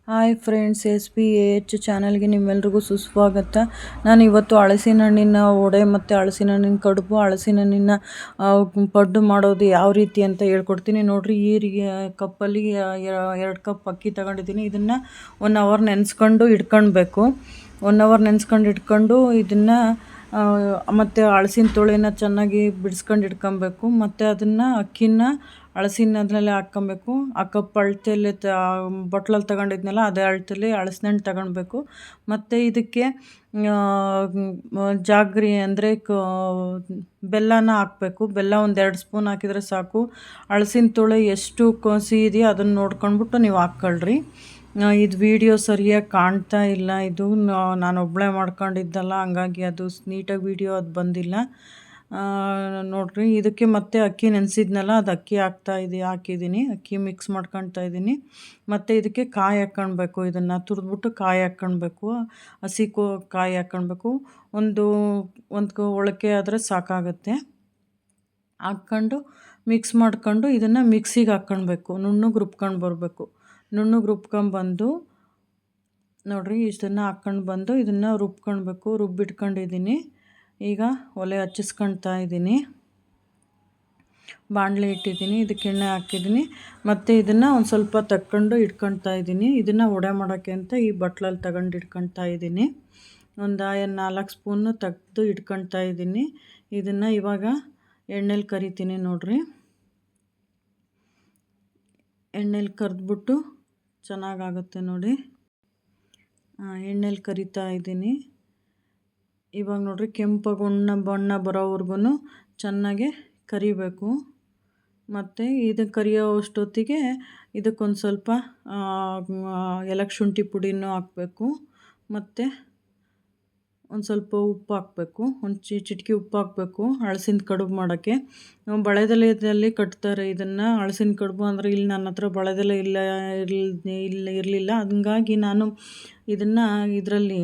Hi friends, SPAH ಚಾನಲ್ಗೆ ನಿಮ್ಮೆಲ್ರಿಗೂ ಸುಸ್ವಾಗತ. ನಾನು ಇವತ್ತು ಹಲಸಿನ ಹಣ್ಣಿನ ವಡೆ ಮತ್ತು ಹಲಸಿನ ಹಣ್ಣಿನ ಕಡುಬು, ಹಲಸಿನ ಹಣ್ಣಿನ ಪಡ್ಡು ಮಾಡೋದು ಯಾವ ರೀತಿ ಅಂತ ಹೇಳ್ಕೊಡ್ತೀನಿ ನೋಡಿರಿ. ಈ ಕಪ್ಪಲ್ಲಿ 2 ಕಪ್ ಅಕ್ಕಿ ತಗೊಂಡಿದ್ದೀನಿ. ಇದನ್ನು 1 ಅವರ್ ನೆನೆಸ್ಕೊಂಡು ಇಟ್ಕೊಳ್ಬೇಕು. 1 ಅವರ್ ನೆನೆಸ್ಕೊಂಡು ಇಟ್ಕೊಂಡು ಇದನ್ನು ಮತ್ತು ಹಲಸಿನ ತೊಳೆನ ಚೆನ್ನಾಗಿ ಬಿಡಿಸ್ಕೊಂಡು ಇಟ್ಕೊಬೇಕು. ಮತ್ತು ಅದನ್ನು ಅಕ್ಕಿನ ಹಲಸಿನ ಅದರಲ್ಲೇ ಹಾಕ್ಕೊಬೇಕು. ಆ ಕಪ್ ಅಳತೆಯಲ್ಲಿ ಬಟ್ಲಲ್ಲಿ ತಗೊಂಡಿದ್ನಲ್ಲ ಅದೇ ಅಳತೆಯಲ್ಲಿ ಹಲಸಿನ ಹಣ್ಣು ತಗೊಳ್ಬೇಕು. ಮತ್ತು ಇದಕ್ಕೆ ಜಾಗ್ರಿ ಅಂದರೆ ಬೆಲ್ಲನ ಹಾಕಬೇಕು. ಬೆಲ್ಲ 1-2 ಸ್ಪೂನ್ ಹಾಕಿದರೆ ಸಾಕು. ಹಲಸಿನ ತೊಳೆ ಎಷ್ಟು ಸಿಹಿ ಇದೆಯೋ ಅದನ್ನು ನೋಡ್ಕೊಂಡ್ಬಿಟ್ಟು ನೀವು ಹಾಕ್ಕೊಳ್ರಿ. ಇದು ವಿಡಿಯೋ ಸರಿಯಾಗಿ ಕಾಣ್ತಾ ಇಲ್ಲ. ಇದು ನಾನು ಒಬ್ಬಳೇ ಮಾಡ್ಕೊಂಡಿದ್ದಲ್ಲ, ಹಂಗಾಗಿ ಅದು ನೀಟಾಗಿ ವಿಡಿಯೋ ಅದು ಬಂದಿಲ್ಲ ನೋಡಿರಿ. ಇದಕ್ಕೆ ಮತ್ತೆ ಅಕ್ಕಿ ನೆನೆಸಿದ್ನಲ್ಲ ಅದು ಅಕ್ಕಿ ಹಾಕಿದ್ದೀನಿ. ಅಕ್ಕಿ ಮಿಕ್ಸ್ ಮಾಡ್ಕೊಳ್ತಾ ಇದ್ದೀನಿ. ಮತ್ತು ಇದಕ್ಕೆ ಕಾಯಿ ಹಾಕ್ಕೊಳ್ಬೇಕು. ಇದನ್ನು ತುರಿದ್ಬಿಟ್ಟು ಕಾಯಿ ಹಾಕ್ಕೊಳ್ಬೇಕು. ಹಸಿ ಕಾಯಿ ಹಾಕ್ಕೊಳ್ಬೇಕು. ಒಂದು ಒಳಕೆ ಆದರೆ ಸಾಕಾಗುತ್ತೆ. ಹಾಕ್ಕೊಂಡು ಮಿಕ್ಸ್ ಮಾಡ್ಕೊಂಡು ಇದನ್ನು ಮಿಕ್ಸಿಗೆ ಹಾಕ್ಕೊಳ್ಬೇಕು. ನುಣ್ಣಗೆ ರುಬ್ಕೊಂಡು ಬರಬೇಕು. ನುಣ್ಣಗೆ ರುಬ್ಕೊಂಡ್ಬಂದು ನೋಡಿರಿ, ಇಷ್ಟನ್ನು ಹಾಕ್ಕೊಂಡು ಬಂದು ಇದನ್ನು ರುಬ್ಕೊಳ್ಬೇಕು. ರುಬ್ಬಿಟ್ಕೊಂಡಿದ್ದೀನಿ. ಈಗ ಒಲೆ ಹಚ್ಚಿಸ್ಕೊಳ್ತಾ ಇದ್ದೀನಿ. ಬಾಣಲೆ ಇಟ್ಟಿದ್ದೀನಿ. ಇದಕ್ಕೆ ಎಣ್ಣೆ ಹಾಕಿದ್ದೀನಿ. ಮತ್ತು ಇದನ್ನು ಒಂದು ಸ್ವಲ್ಪ ತಕ್ಕೊಂಡು ಇಟ್ಕೊಳ್ತಾ ಇದ್ದೀನಿ. ಇದನ್ನು ವಡೆ ಮಾಡೋಕ್ಕೆ ಅಂತ ಈ ಬಟ್ಲಲ್ಲಿ ತಗೊಂಡು ಇಟ್ಕೊಳ್ತಾ ಇದ್ದೀನಿ. ಒಂದು 4 ಸ್ಪೂನು ತೆಗೆದು ಇಟ್ಕೊಳ್ತಾ ಇದ್ದೀನಿ. ಇದನ್ನು ಇವಾಗ ಎಣ್ಣೆಲಿ ಕರಿತೀನಿ ನೋಡಿರಿ. ಎಣ್ಣೆಲಿ ಕರೆದ್ಬಿಟ್ಟು ಚೆನ್ನಾಗಾಗುತ್ತೆ ನೋಡಿ. ಎಣ್ಣೆಲಿ ಕರಿತಾ ಇದ್ದೀನಿ. ಇವಾಗ ನೋಡಿರಿ, ಕೆಂಪಾಗಿ ಬಣ್ಣ ಬರೋವರೆಗೂ ಚೆನ್ನಾಗಿ ಕರಿಬೇಕು. ಮತ್ತು ಇದು ಕರಿಯೋ ಅಷ್ಟೊತ್ತಿಗೆ ಇದಕ್ಕೊಂದು ಸ್ವಲ್ಪ ಏಲಕ್ಕಿ ಶುಂಠಿ ಪುಡಿನೂ ಹಾಕಬೇಕು. ಮತ್ತು ಒಂದು ಸ್ವಲ್ಪ ಉಪ್ಪು ಹಾಕಬೇಕು. ಒಂದು ಚಿಟಿಕೆ ಉಪ್ಪು ಹಾಕಬೇಕು ಹಲಸಿನ ಕಡುಬು ಮಾಡೋಕ್ಕೆ. ಬಳೆದೆಲೆಯಲ್ಲಿ ಕಟ್ತಾರೆ ಇದನ್ನು. ಹಲಸಿನ ಕಡುಬು ಅಂದರೆ ಇಲ್ಲಿ ನನ್ನ ಹತ್ರ ಬಳೆದೆಲೆ ಇರಲಿಲ್ಲ. ಹಂಗಾಗಿ ನಾನು ಇದನ್ನು ಇದರಲ್ಲಿ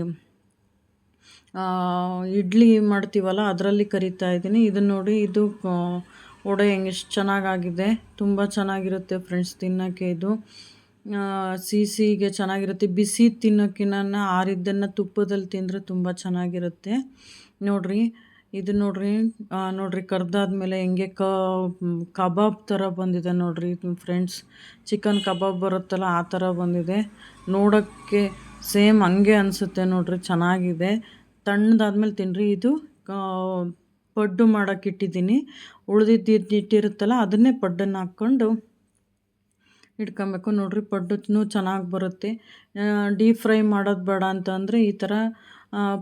ಇಡ್ಲಿ ಮಾಡ್ತೀವಲ್ಲ ಅದರಲ್ಲಿ ಕರಿತಾ ಇದ್ದೀನಿ. ಇದನ್ನು ನೋಡಿ, ಇದು ವಡೆ ಎಷ್ಟು ಚೆನ್ನಾಗಾಗಿದೆ. ತುಂಬ ಚೆನ್ನಾಗಿರುತ್ತೆ ಫ್ರೆಂಡ್ಸ್ ತಿನ್ನೋಕ್ಕೆ. ಇದು ಸಿಹಿಗೆ ಚೆನ್ನಾಗಿರುತ್ತೆ. ಬಿಸಿ ತಿನ್ನೋಕ್ಕಿಂತ ಆರಿದ್ದನ್ನು ತುಪ್ಪದಲ್ಲಿ ತಿಂದರೆ ತುಂಬ ಚೆನ್ನಾಗಿರುತ್ತೆ ನೋಡಿರಿ. ಇದು ನೋಡಿರಿ ಕರ್ದಾದ್ಮೇಲೆ ಹೆಂಗೆ ಕಬಾಬ್ ಥರ ಬಂದಿದೆ ನೋಡಿರಿ ಫ್ರೆಂಡ್ಸ್. ಚಿಕನ್ ಕಬಾಬ್ ಬರುತ್ತಲ್ಲ ಆ ಥರ ಬಂದಿದೆ. ನೋಡೋಕ್ಕೆ ಸೇಮ್ ಹಂಗೆ ಅನಿಸುತ್ತೆ ನೋಡಿರಿ. ಚೆನ್ನಾಗಿದೆ. ತಣ್ಣದಾದ್ಮೇಲೆ ತಿನ್ನಿರಿ. ಇದು ಪಡ್ಡು ಮಾಡೋಕ್ಕೆ ಇಟ್ಟಿದ್ದೀನಿ. ಇಟ್ಟಿರುತ್ತಲ್ಲ ಅದನ್ನೇ ಪಡ್ಡನ್ನು ಹಾಕ್ಕೊಂಡು ಇಟ್ಕೊಬೇಕು ನೋಡಿರಿ. ಪಡ್ಡು ಚೆನ್ನಾಗಿ ಬರುತ್ತೆ. ಡೀಪ್ ಫ್ರೈ ಮಾಡೋದು ಬೇಡ ಅಂತಂದರೆ ಈ ಥರ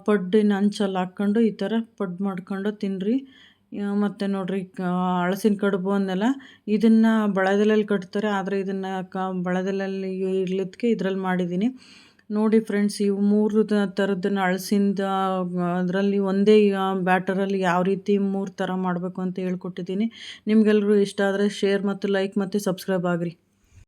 ಪಡ್ಡಿನ ಹಂಚಲ್ಲಿ ಹಾಕ್ಕೊಂಡು ಈ ಥರ ಪಡ್ಡು ಮಾಡ್ಕೊಂಡು ತಿನ್ನಿರಿ. ಮತ್ತು ನೋಡಿರಿ, ಹಲಸಿನ ಕಡುಬು ಅಂದೆಲ್ಲ ಇದನ್ನು ಬಳೆದೆಲೆಯಲ್ಲಿ ಕಟ್ತಾರೆ. ಆದರೆ ಇದನ್ನು ಬಳೆದೆಲೆಯಲ್ಲಿ ಇರ್ಲಿದ್ದಕ್ಕೆ ಇದರಲ್ಲಿ ಮಾಡಿದ್ದೀನಿ ನೋಡಿ ಫ್ರೆಂಡ್ಸ್. ಇವು 3 ಥರದ್ದನ್ನು ಹಲಸಿಂದ ಅದರಲ್ಲಿ ಒಂದೇ ಬ್ಯಾಟರಲ್ಲಿ ಯಾವ ರೀತಿ 3 ಥರ ಮಾಡಬೇಕು ಅಂತ ಹೇಳ್ಕೊಟ್ಟಿದ್ದೀನಿ. ನಿಮಗೆಲ್ರಿಗೂ ಇಷ್ಟ ಆದರೆ ಶೇರ್ ಮತ್ತು ಲೈಕ್ ಮತ್ತು ಸಬ್ಸ್ಕ್ರೈಬ್ ಆಗಿರಿ.